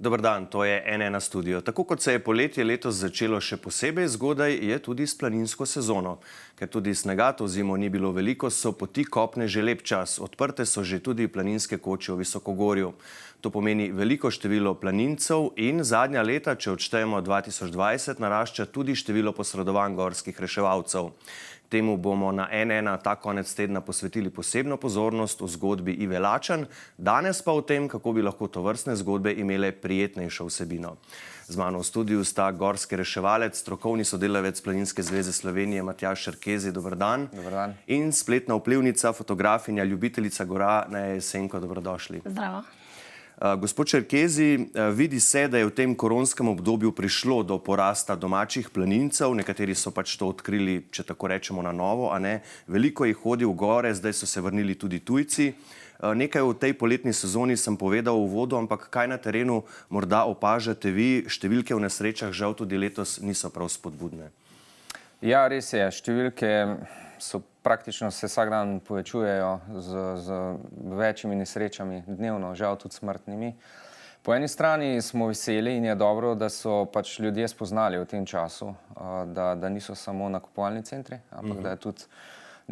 Dober dan, to je N1 studio. Tako kot se je poletje letos začelo še posebej zgodaj, je tudi s planinsko sezono. Ker tudi snega to zimo ni bilo veliko, so poti kopne že lep čas. Odprte so že tudi planinske koče v Visokogorju. To pomeni veliko število planincev in zadnja leta, če odštejemo 2020, narašča tudi število posredovanj gorskih reševalcev. Temu bomo na N1 ta konec tedna posvetili posebno pozornost v zgodbi Ive Lačan, danes pa o tem, kako bi lahko tovrstne zgodbe imele prijetnejšo vsebino. Z mano v studiu sta gorski reševalec, strokovni sodelavec Planinske zveze Slovenije Matjaž Šerkezi, dober dan. Dober dan. In spletna vplivnica, fotografinja, ljubiteljica gora Neja Jesenko, dobrodošli. Zdravo. Gospod Šerkezi, vidi se, da je v tem koronskem obdobju prišlo do porasta domačih planincev, nekateri so pač to odkrili, če tako rečemo, na novo, a ne. Veliko jih hodi v gore, zdaj so se vrnili tudi tujci. Nekaj v tej poletni sezoni sem povedal v uvodu, ampak kaj na terenu morda opažate vi? Številke v nesrečah žal tudi letos niso prav spodbudne. Ja, res je. Številke so praktično se vsak dan povečujejo z večjimi nesrečami, dnevno, žal tudi smrtnimi. Po eni strani smo veseli in je dobro, da so pač ljudje spoznali v tem času, da niso samo nakupovalni centri, ampak da je tudi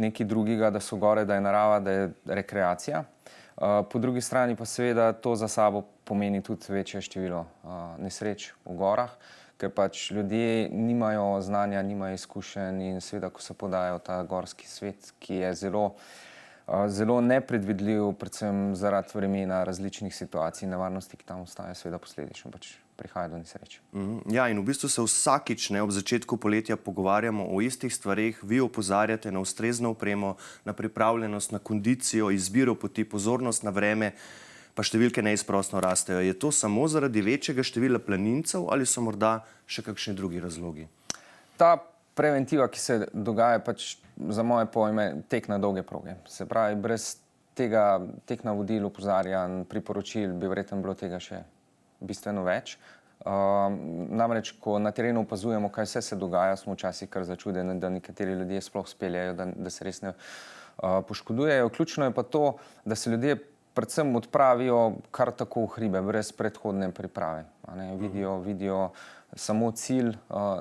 nekaj drugega, da so gore, da je narava, da je rekreacija. Po drugi strani pa seveda to za sabo pomeni tudi večje število nesreč v gorah, ker pač ljudje nimajo znanja, nimajo izkušenj in seveda, ko se podajo v ta gorski svet, ki je zelo nepredvidljiv, predvsem zaradi vremena, različnih situacij, nevarnosti, ki tam ostajajo, seveda posledično pač prihaja do nesreč. Ja, in v bistvu se vsakič ob začetku poletja pogovarjamo o istih stvareh, vi opozarjate na ustrezno opremo, na pripravljenost, na kondicijo, izbiro poti, pozornost na vreme, pa številke neizprosno rastejo. Je to samo zaradi večjega števila planincev ali so morda še kakšni drugi razlogi? Ta preventiva, ki se dogaja, pač za moje pojme tek na dolge proge. Se pravi, brez tega tek navodil, opozarjanj, priporočil bi verjetno bilo tega še bistveno več. Namreč, ko na terenu opazujemo, kaj vse se dogaja, smo včasih kar začudeni, da nekateri ljudje sploh speljejo, da se res ne poškodujejo. Ključno je pa to, da se ljudje predvsem odpravijo kar tako v hribe, brez predhodne priprave. Vidijo samo cilj,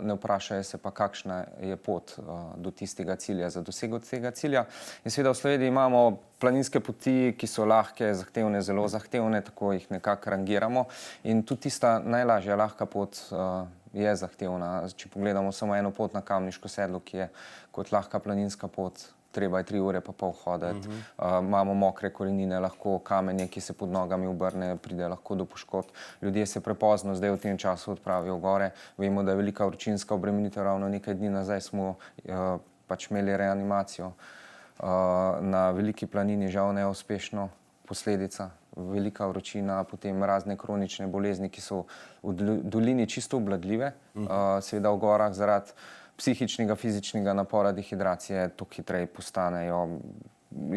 ne vprašajo se pa, kakšna je pot do tistega cilja, za dosego tega cilja. In seveda v Sloveniji imamo planinske poti, ki so lahke, zahtevne, zelo zahtevne, tako jih nekako rangiramo. In tudi tista najlažja, lahka pot je zahtevna. Če pogledamo samo eno pot na Kamniško sedlo, ki je kot lahka planinska pot, treba je 3 ure pa pol hoditi. Imamo mokre korenine, lahko kamenje, ki se pod nogami obrne, pride lahko do poškodb. Ljudje se prepozno zdaj v tem času odpravijo gore. Vemo, da je velika vročinska obremenitev, ravno nekaj dni nazaj smo pač imeli reanimacijo na Veliki planini, žal neuspešno, posledica velika vročina, potem razne kronične bolezni, ki so v dolini čisto obvladljive, seveda v gorah zaradi psihičnega, fizičnega napora, dehidracije, toliko hitreje postanejo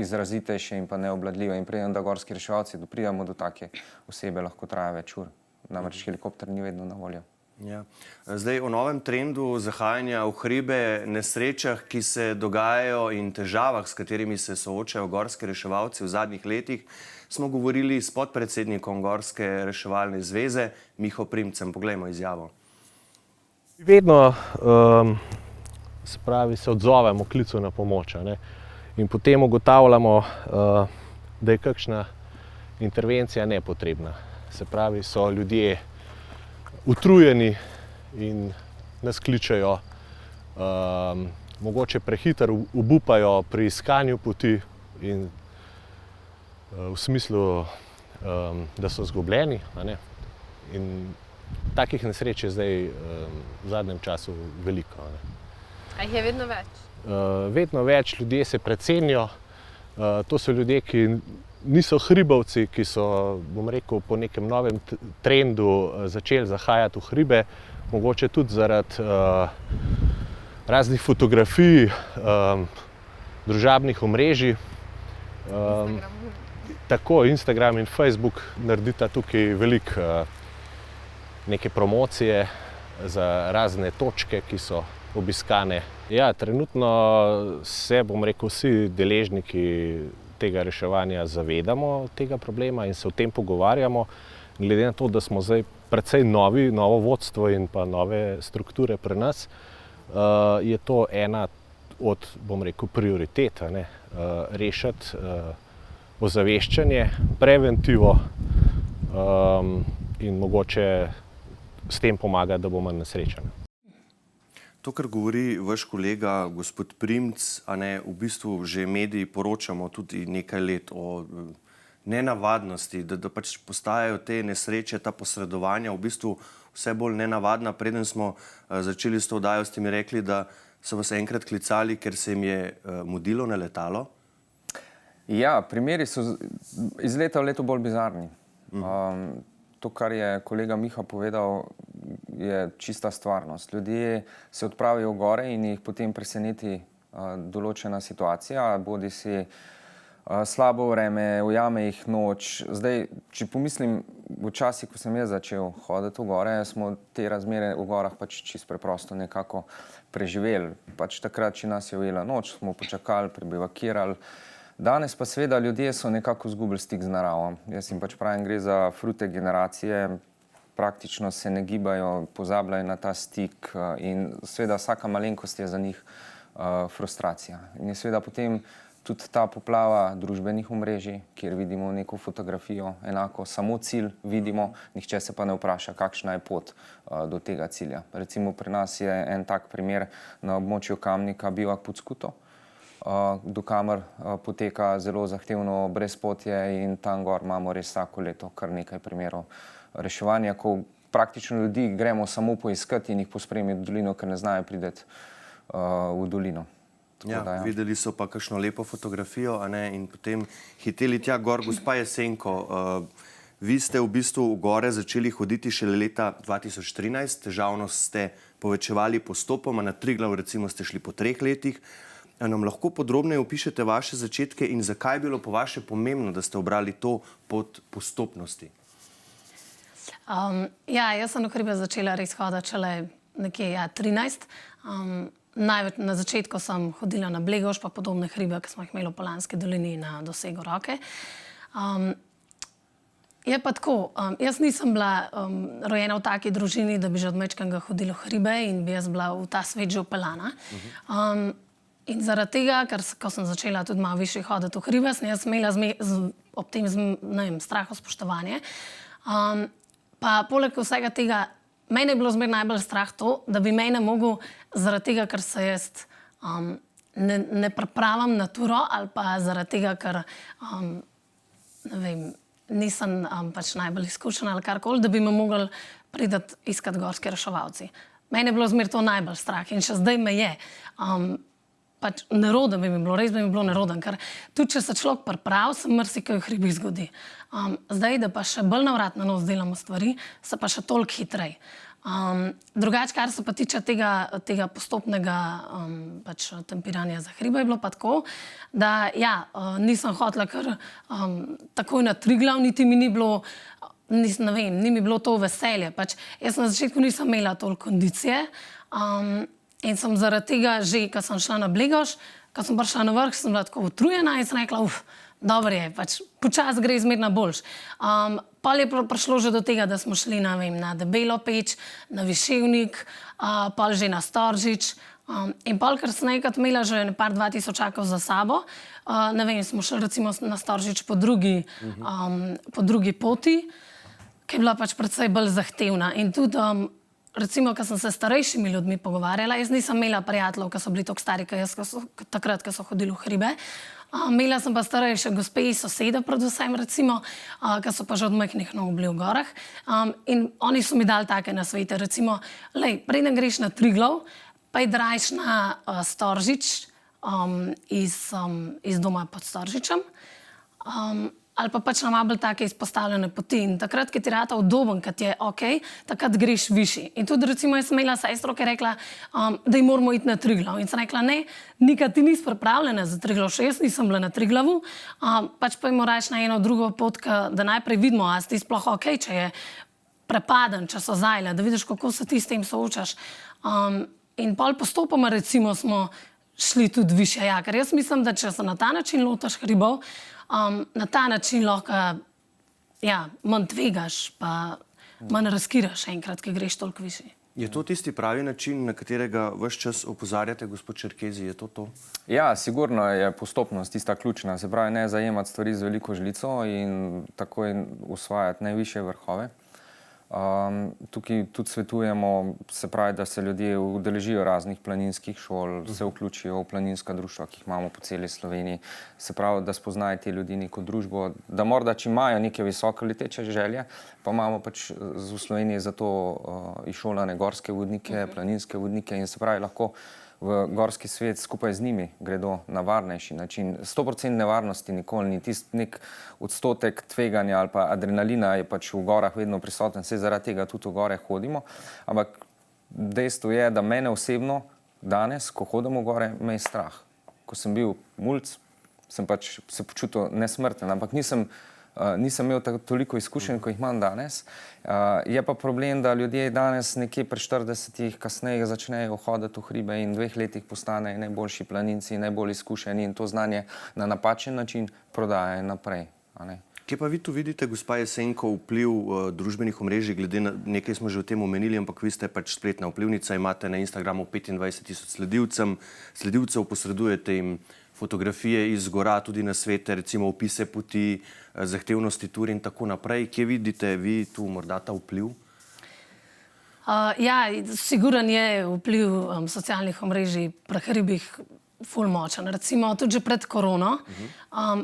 izrazitejše in pa neobvladljive. In preden da gorski reševalci dopridemo do take osebe, lahko traja več ur. Namreč helikopter ni vedno na voljo. Ja. Zdaj o novem trendu zahajanja v hribe, nesrečah, ki se dogajajo in težavah, s katerimi se soočajo gorski reševalci v zadnjih letih, smo govorili s podpredsednikom Gorske reševalne zveze Miho Primcem. Poglejmo izjavo. Vedno se odzovemo klicu na pomoč, in potem ugotavljamo, da je kakšna intervencija nepotrebna. Se pravi, so ljudje utrujeni in nas kličejo, mogoče prehitro obupajo pri iskanju poti in v smislu, da so izgubljeni, in takih nesreč je zdaj v zadnjem času veliko. A jih je vedno več? Vedno več, ljudje se precenijo. To so ljudje, ki niso hribovci, ki so, bom rekel, po nekem novem trendu začeli zahajati v hribe, mogoče tudi zaradi raznih fotografij, družabnih omrežij. Tako Instagram in Facebook naredita tukaj veliko neke promocije za razne točke, ki so obiskane. Ja, trenutno se, bom rekel, vsi deležniki tega reševanja zavedamo tega problema in se o tem pogovarjamo. Glede na to, da smo zdaj precej novo vodstvo in pa nove strukture pri nas, je to ena od, bom rekel, prioritet, rešiti ozaveščanje, preventivo in mogoče s tem pomagati, da bo manj nesrečen. To, kar govori vaš kolega, gospod Primc, v bistvu že mediji poročamo tudi nekaj let o nenavadnosti, da pač postajajo te nesreče, ta posredovanja v bistvu vse bolj nenavadna. Preden smo začeli s to oddajo, ste mi rekli, da so vas enkrat klicali, ker se jim je mudilo na letalo. Ja, primeri so iz leta v leto bolj bizarni. To, kar je kolega Miha povedal, je čista stvarnost. Ljudje se odpravijo v gore in jih potem preseneti določena situacija, bodi si slabo vreme, ujame jih noč. Zdaj, če pomislim, v časih, ko sem jaz začel hoditi v gore, smo te razmere v gorah pač čisto preprosto nekako preživeli. Pač takrat, če nas je ujela noč, smo počakali, prebivakirali. Danes pa seveda ljudje so nekako izgubili stik z naravo. Jaz jim pač pravim, gre za frute generacije, praktično se ne gibajo, pozabljajo na ta stik in seveda vsaka malenkost je za njih frustracija. In je seveda potem tudi ta poplava družbenih omrežij, kjer vidimo neko fotografijo, enako samo cilj vidimo, nihče se pa ne vpraša, kakšna je pot do tega cilja. Recimo pri nas je en tak primer na območju Kamnika Bivak pod Skuto, do kamer poteka zelo zahtevno brezpotje in tam gor imamo res vsako leto kar nekaj primerov reševanja, ko praktično ljudi gremo samo poiskati in jih pospremiti v dolino, ker ne znajo priti v dolino. Ja, videli so pa kakšno lepo fotografijo in potem hiteli tja gor. Gospa Jesenko, vi ste v bistvu v gore začeli hoditi šele leta 2013, težavnost ste povečevali postopoma, na Triglav recimo ste šli po 3 letih. Nam lahko podrobneje opišete vaše začetke in zakaj je bilo po vaše pomembno, da ste obrali to pot postopnosti? Jaz sem v hribe začela res hoditi šele nekje 13. Na začetku sem hodila na Blegoš, pa podobne hribe, ki smo jih imeli v Poljanski dolini na dosegu roke. Je pa tako, jaz nisem bila rojena v taki družini, da bi že od majčkega hodila v hribe in bi jaz bila v ta svet že vpeljana. In zaradi tega, ker ko sem začela tudi malo više hoditi v hribe, sem jaz imela ob tem strahu spoštovanje. Pa poleg vsega tega, mene je bilo zmer najbolj strah to, da bi mene mogel zaradi tega, ker se jaz ne pripravim na turo ali pa zaradi tega, ker ne vem, nisem pač najbolj izkušena ali karkoli, da bi me mogli priti iskat gorski reševalci. Mene je bilo zmer to najbolj strah in še zdaj me je. Pač neroden bi mi bilo, res bi mi bilo neroden, ker tudi če se človek pripravi, se marsikaj v hribih zgodi. Zdaj, da pa še bolj na vrat na nos delamo stvari, se pa še toliko hitrej. Drugače, kar se pa tiče tega postopnega pač tempiranja za hribe, je bilo pa tako, da nisem hotela kar takoj na Triglav, niti mi ni bilo, ne vem, ni mi bilo to veselje. Pač jaz na začetku nisem imela toliko kondicije, in sem zaradi tega že, ko sem šla na Blegoš, ko sem prišla na vrh, sem bila tako utrujena in sem rekla, dobro je, pač počasi gre zmerno boljš. Pol je prišlo že do tega, da smo šli na Debelo peč, na Viševnik, pol že na Storžič. In pol, ker sem enkrat imela že par 2000 za sabo, ne vem, smo šli recimo na Storžič po drugi poti, ki je bila pač predvsej bolj zahtevna. In tudi recimo, ko sem se s starejšimi ljudmi pogovarjala, jaz nisem imela prijateljev, ki so bili tako stari, takrat, ko so hodili v hribe. Imela sem pa starejše gospe in sosede, predvsem recimo, ki so pa že od majhnih nog bili v gorah. In oni so mi dali take nasvete, recimo, preden greš na Triglav, pa je drajš na Storžič iz doma pod Storžičem. Ali pa pač na malo bolj take izpostavljene poti. In takrat, ki ti rata udoben, kad je okej, takrat greš višji. In tudi recimo jaz sem imela sestro, ki je rekla, da moramo iti na Triglav. In sem rekla, ne, nikad ti nisi pripravljena za Triglav, še jaz nisem bila na Triglavu, pač pa jim moraš na eno drugo pot, da najprej vidimo, a si ti sploh okej, če je prepaden, če so zajle, da vidiš, kako se ti s tem soočaš. In pol postopoma recimo smo šli tudi više. Ja, ker jaz mislim, da če se na ta način lotaš hribov, na ta način lahko manj tvegaš, pa manj riskiraš enkrat, ki greš toliko višji. Je to tisti pravi način, na katerega ves čas opozarjate, gospod Čerkezi, je to? Ja, sigurno je postopnost tista ključna. Se pravi, ne zajemati stvari z veliko žlico in takoj usvajati najvišje vrhove. Tukaj tudi svetujemo, se pravi, da se ljudje udeležijo raznih planinskih šol, se vključijo v planinska društva, ki jih imamo po celi Sloveniji. Se pravi, da spoznajo te ljudi neko družbo, da morda, če imajo neke visoko leteče želje, pa imamo pač v Sloveniji zato izšolane gorske vodnike, planinske vodnike in se pravi, lahko v gorski svet skupaj z njimi gredo na varnejši način. 100% nevarnosti nikoli ni. Tisti nek odstotek tveganja ali pa adrenalina je pač v gorah vedno prisoten, saj zaradi tega tudi v gore hodimo. Ampak dejstvo je, da mene osebno danes, ko hodim v gore, me je strah. Ko sem bil mulc, sem pač se počutil nesmrten, ampak nisem imel toliko izkušenj, kot jih imam danes. Je pa problem, da ljudje danes nekje pri 40-ih kasneje začnejo hoditi v hribe in 2 letih postanejo najboljši planinci, najbolj izkušeni in to znanje na napačen način prodajajo naprej. Kje pa vi tu vidite, gospa Jesenko, vpliv družbenih omrežij, glede na nekaj smo že o tem omenili, ampak vi ste pač spletna vplivnica, imate na Instagramu 25.000 sledilcev, posredujete jim fotografije iz gora, tudi na svete, recimo opise poti, zahtevnosti tur in tako naprej. Kje vidite vi tu morda ta vpliv? Ja, siguran je vpliv socialnih omrežij pri hribih ful močen. Recimo tudi že pred korono.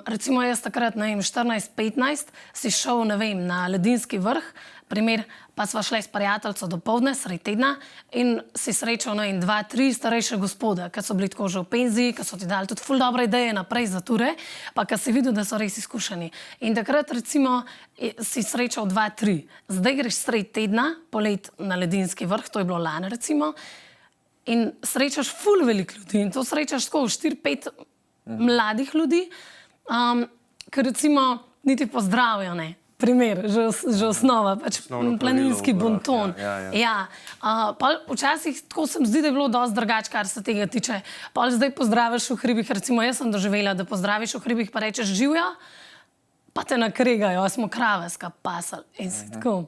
Recimo jaz takrat, 14-15, si šel, na ledinski vrh, primer, pa sva šla s prijateljco dopoldne, sredi tedna in si srečal 2-3 starejše gospode, ki so bili tako že v penziji, ki so ti dali tudi ful dobre ideje naprej za ture, pa ki si videl, da so res izkušeni. In takrat recimo si srečal 2-3. Zdaj greš sredi tedna, polet na ledinski vrh, to je bilo lani recimo, in srečaš ful veliko ljudi in to srečaš tako 4-5 mladih ljudi, ki recimo niti pozdravijo ne. Primer, že osnova, pač planinski bonton. Ja. Včasih tako se mi zdi, da je bilo dosti drugače, kar se tega tiče. Pa zdaj pozdraviš v hribih, recimo jaz sem doživela, da pozdraviš v hribih, pa rečeš živjo, pa te nakregajo, smo kraveska pasal in si tako.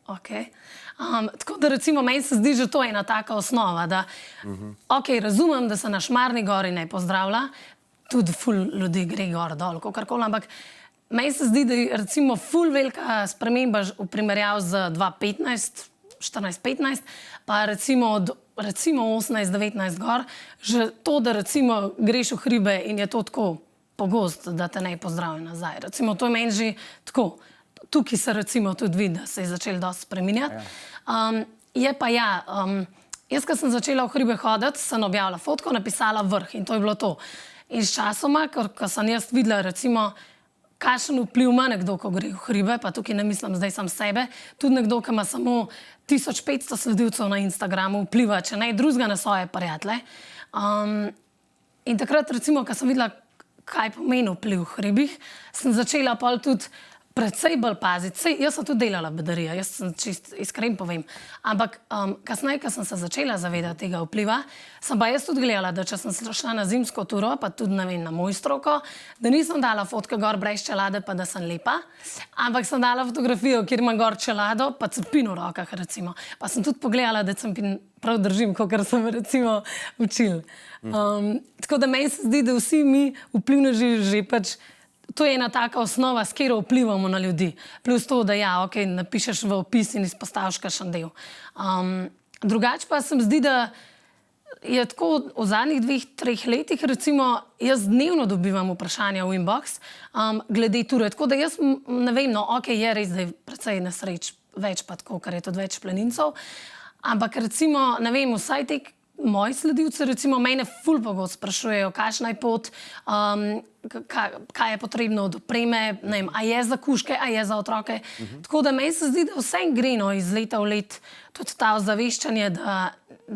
Tako da recimo meni se zdi že to ena taka osnova, da razumem, da se na Šmarni gori ne pozdravlja, tudi ful ljudi gre gor dol, kakorkoli, ampak meni se zdi, da je recimo ful velika sprememba v primerjavi z 2015, 14-15, pa recimo od 18-19 gor, že to, da recimo greš v hribe in je to tako pogosto, da te ne pozdravijo nazaj. Recimo to je meni že tako. Tukaj se recimo tudi vidi, da se je začelo dosti spreminjati. Je pa jaz, ko sem začela v hribe hoditi, sem objavila fotko, napisala vrh in to je bilo to. In s časoma, ko sem jaz videla recimo, kakšen vpliv ima nekdo, ko gre v hribe, pa tukaj ne mislim zdaj sam sebe, tudi nekdo, ki ima samo 1500 sledilcev na Instagramu, vpliva, če ne drugega, na svoje prijatelje. In takrat recimo, ko sem videla, kaj pomeni vpliv v hribih, sem začela pol tudi predvsej bolj paziti. Jaz sem tudi delala bedarija, jaz sem čist iskren povem. Ampak kasneje, ko sem se začela zavedati tega vpliva, sem pa jaz tudi gledala, da če sem šla na zimsko turo, pa tudi na moj stroko, da nisem dala fotke gor brez čelade, pa da sem lepa, ampak sem dala fotografijo, kjer imam gor čelado, pa cepin v rokah recimo. Pa sem tudi pogledala, da cepin prav držim, kakor sem recimo učil. Tako da meni se zdi, da vsi mi vplivneži že pač to je ena taka osnova, s katero vplivamo na ljudi. Plus to, da napišeš v opis in izpostaviš kakšen del. Drugače pa se mi zdi, da je tako v zadnjih 2-3 letih, recimo, jaz dnevno dobivam vprašanja v inbox glede ture. Tako da jaz ne vem, je res, da je precej nesreč več pa tako, ker je tudi več planincev. Ampak recimo, ne vem, vsaj te moji sledilci, recimo, mene ful pogosto sprašujejo, kakšna je pot, kaj je potrebno od opreme, ne vem, a je za kužke, a je za otroke. Tako da meni se zdi, da vse gre iz leta v let tudi ta ozaveščanje, da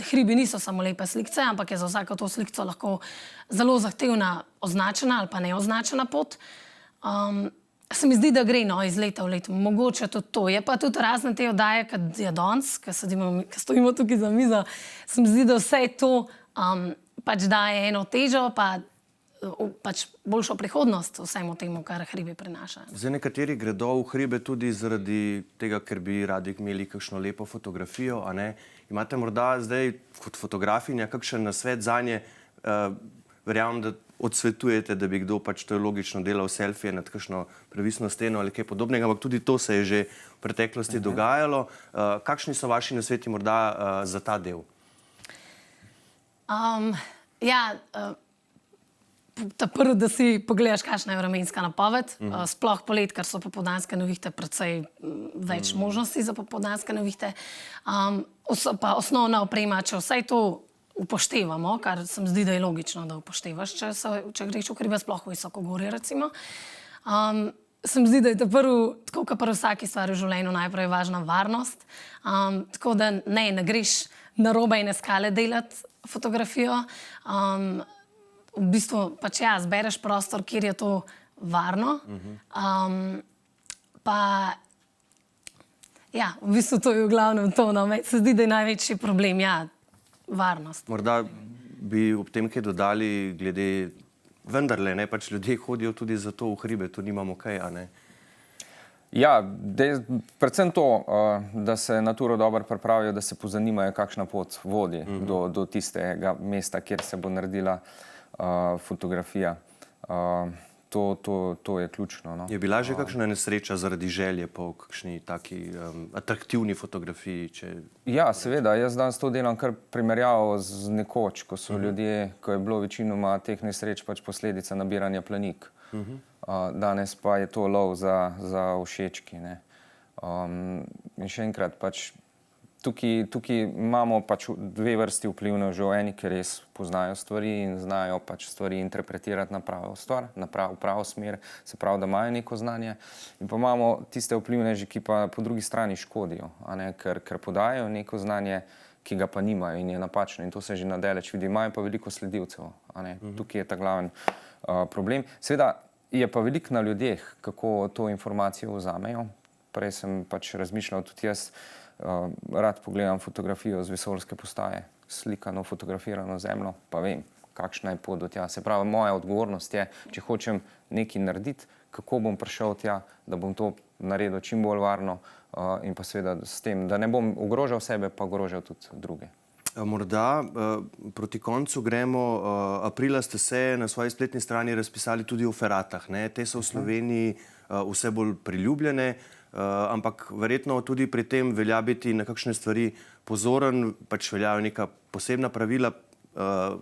hribi niso samo lepe slikce, ampak je za vsako to slikco lahko zelo zahtevna označena ali pa neoznačena pot. Se mi zdi, da gre iz leta v let. Mogoče tudi to. Je pa tudi razne te oddaje, kot je danes, ki stojimo tukaj za mizo, se mi zdi, da vse to pač daje eno težo, pa pač boljšo prihodnost vsemu temu, kar hribi prinaša. Zdaj nekateri gredo v hribe tudi zaradi tega, ker bi radi imeli kakšno lepo fotografijo, a ne? Imate morda zdaj kot fotografinja kakšen nasvet zanje? Verjamem, da odsvetujete, da bi kdo pač, to je logično, delal selfije nad kakšno previsno steno ali kaj podobnega, ampak tudi to se je že v preteklosti dogajalo. Kakšni so vaši nasveti morda za ta del? Ta prvi, da si pogledaš, kakšna je vremenska napoved, sploh polet, ker so popoldanske nevihte precej več možnosti za popoldanske nevihte. Pa osnovna oprema, če vsaj to upoštevamo, kar se mi zdi, da je logično, da upoštevaš, če greš v hribe, sploh v visokogorje, recimo. Se mi zdi, da je to tako kot pri vsaki stvari v življenju, najprej važna varnost. Tako da ne greš narobe in skale delati fotografijo. V bistvu pač zbereš prostor, kjer je to varno. V bistvu to je v glavnem to. Se zdi, da je največji problem, varnost. Morda bi ob tem kaj dodali glede, vendarle, ne, pač ljudje hodijo tudi zato v hribe, tu nimamo kaj, a ne? Predvsem to, da se naturo dobro pripravijo, da se pozanimajo, kakšna pot vodi do tistega mesta, kjer se bo naredila fotografija. To je ključno. No. Je bila že kakšna nesreča zaradi želje po kakšni taki atraktivni fotografiji? Ja, seveda. Jaz danes to delam kar primerjavo z nekoč, ko so ljudje, ko je bilo večinoma teh nesreč pač posledica nabiranja planik. Danes pa je to lov za všečki. Ne. In še enkrat, pač tukaj imamo pač dve vrsti vplivnev, že eni, ki res poznajo stvari in znajo pač stvari interpretirati na pravo stvar, v pravo smer, se pravi, da imajo neko znanje. In pa imamo tiste vplivneži, ki pa po drugi strani škodijo, a ne, ker podajajo neko znanje, ki ga pa nimajo in je napačno. In to se že nadaleč vidi. Imajo pa veliko sledilcev, a ne. Tukaj je ta glaven problem. Seveda je pa veliko na ljudeh, kako to informacijo vzamejo. Prej sem pač razmišljal tudi jaz, rad pogledam fotografijo z vesoljske postaje, slikano, fotografirano zemljo, pa vem, kakšna je pot do tja. Se pravi, moja odgovornost je, če hočem nekaj narediti, kako bom prišel tja, da bom to naredil čim bolj varno in pa seveda s tem, da ne bom ogrožal sebe, pa ogrožal tudi druge. Morda proti koncu gremo. Aprila ste se na svoji spletni strani razpisali tudi o feratah. Ne? Te so v Sloveniji vse bolj priljubljene, ampak verjetno tudi pri tem velja biti na kakšne stvari pozoren, pač veljajo neka posebna pravila,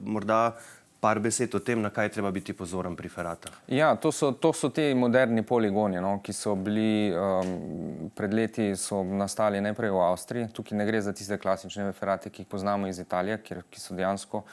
morda par besed o tem, na kaj treba biti pozoren pri feratah. Ja, to so te moderni poligoni, no, ki so bili pred leti so nastali najprej v Avstriji. Tukaj ne gre za tiste klasične ferate, ki jih poznamo iz Italije, ki so dejansko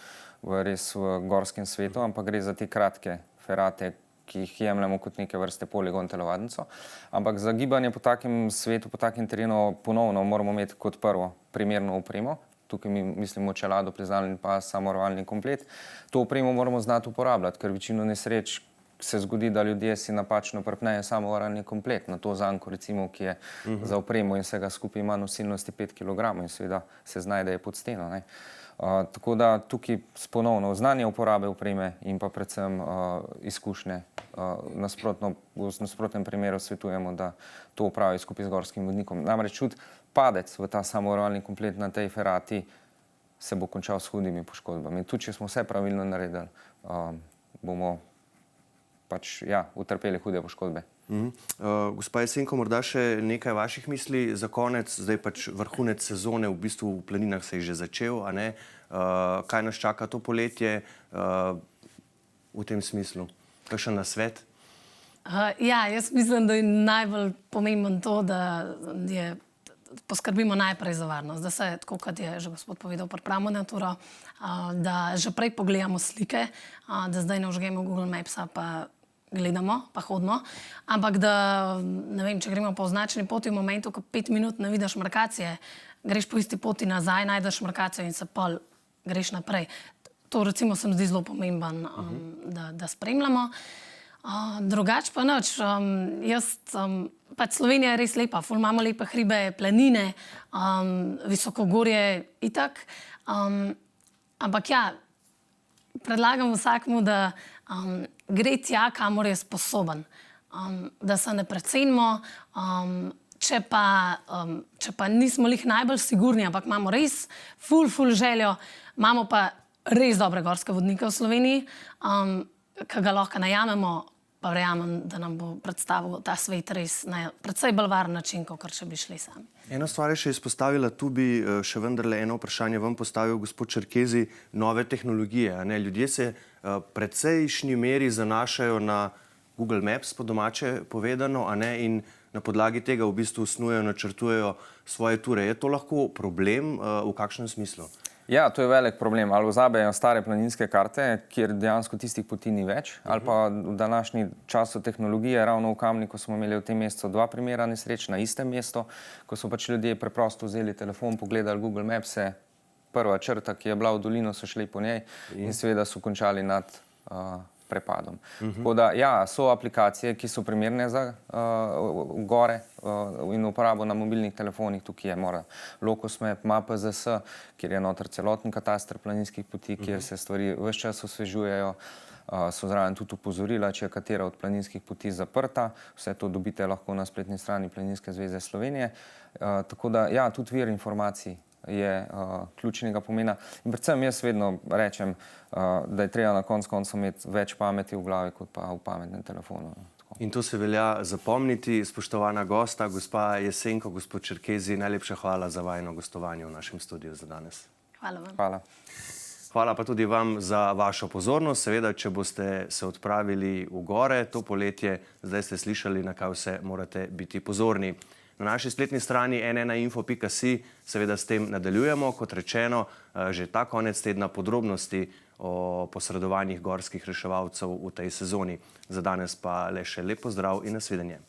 res v gorskem svetu, ampak gre za te kratke ferate, ki jih jemljemo kot neke vrste poligon telovadnico. Ampak za gibanje po takem svetu, po takem terenu ponovno moramo imeti kot prvo primerno opremo. Tukaj mislimo čelado, plezalni pas, samorovalni komplet. To opremo moramo znati uporabljati, ker večino nesreč se zgodi, da ljudje si napačno pripnejo samorovalni komplet na to zanko, recimo, ki je za opremo in vsega skupaj ima nosilnosti 5 kg in seveda se znajde pod steno. Ne. Tako da tukaj ponovno znanje uporabe opreme in pa predvsem izkušnje. V nasprotnem primeru svetujemo, da to opravi skupaj z gorskim vodnikom. Namreč čut padec v ta samorovalni komplet na tej ferati se bo končal s hudimi poškodbami. Tudi, če smo vse pravilno naredili, bomo pač utrpeli hude poškodbe. Gospa Jesenko, morda še nekaj vaših misli za konec. Zdaj pač vrhunec sezone v bistvu v planinah se je že začel, a ne? Kaj nas čaka to poletje v tem smislu? Kakšen nasvet? Jaz mislim, da je najbolj pomembno to, da poskrbimo najprej za varnost, da se, tako kot je že gospod povedal, pripravimo na naturo, da že prej pogledamo slike, da zdaj ne vžgemo Google Mapsa, pa gledamo, pa hodimo, ampak da, ne vem, če gremo po označeni poti v momentu, ko 5 minut ne vidiš markacije, greš po isti poti nazaj, najdeš markacijo in se pol greš naprej. To recimo se mi zdi zelo pomemben, da spremljamo. Drugače pa nič. Pač Slovenija je res lepa, ful imamo lepe hribe, planine, visokogorje itak. Ampak predlagam vsakmu, da gre tja, kamor je sposoben. Da se ne precenimo, če pa nismo lih najbolj sigurni, ampak imamo res ful željo, imamo pa res dobre gorske vodnike v Sloveniji, ki ga lahko najamemo, pa verjamem, da nam bo predstavil ta svet res na precej bolj varen način, kot če bi šli sami. Eno stvar je še izpostavila, tu bi še vendarle eno vprašanje vam postavil gospod Čerkezi, nove tehnologije. Ljudje se precejšnji meri zanašajo na Google Maps, po domače povedano, in na podlagi tega v bistvu snujejo, načrtujejo svoje ture. Je to lahko problem, v kakšnem smislu? Ja, to je velik problem. Ali vzamejo stare planinske karte, kjer dejansko tistih poti ni več, ali pa v današnji času tehnologije, ravno v Kamniku smo imeli v tem mesecu 2 primera nesreč na istem mestu, ko so pač ljudje preprosto vzeli telefon, pogledali Google Maps, prva črta, ki je bila v dolino, so šli po njej in seveda so končali nad prepadom. Tako da, ja, so aplikacije, ki so primerne za gore in uporabo na mobilnih telefonih. Tukaj je Locusmap, MapZS, kjer je noter celoten kataster planinskih poti, kjer se stvari ves čas osvežujejo. So zraven tudi upozorila, če je katera od planinskih poti zaprta. Vse to dobite lahko na spletni strani Planinske zveze Slovenije. Tako da, ja, tudi vir informacij je ključnega pomena. In predvsem jaz vedno rečem, da je treba na koncu imeti več pameti v glavi, kot pa v pametnem telefonu. In to se velja zapomniti. Spoštovana gosta, gospa Jesenko, gospod Čerkezi, najlepša hvala za vajino gostovanje v našem studiu za danes. Hvala vam. Hvala. Hvala pa tudi vam za vašo pozornost. Seveda, če boste se odpravili v gore to poletje, zdaj ste slišali, na kaj vse morate biti pozorni. Na naši spletni strani n1info.si seveda s tem nadaljujemo, kot rečeno, že ta konec tedna podrobnosti o posredovanjih gorskih reševalcev v tej sezoni. Za danes pa le še lep pozdrav in nasvidenje.